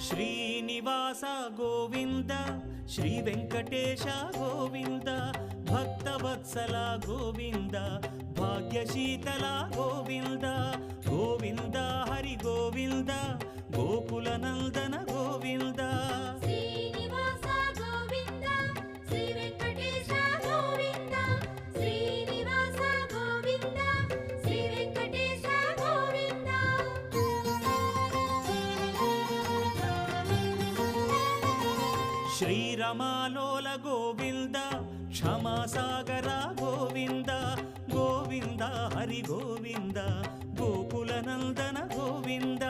Srinivasa Govinda Shri Venkatesha Govinda Bhaktavatsala Govinda భాగ్యశీతల Govinda Govinda Hari Govinda Gokula Nandana Govinda Srinivasa Govinda Shri Venkatesha Govinda Srinivasa Govinda Shri Venkatesha Govinda శ్రీరమాలోల Govinda క్షమాసాగర Govinda Govinda Hari Govinda Gokula Nandana Govinda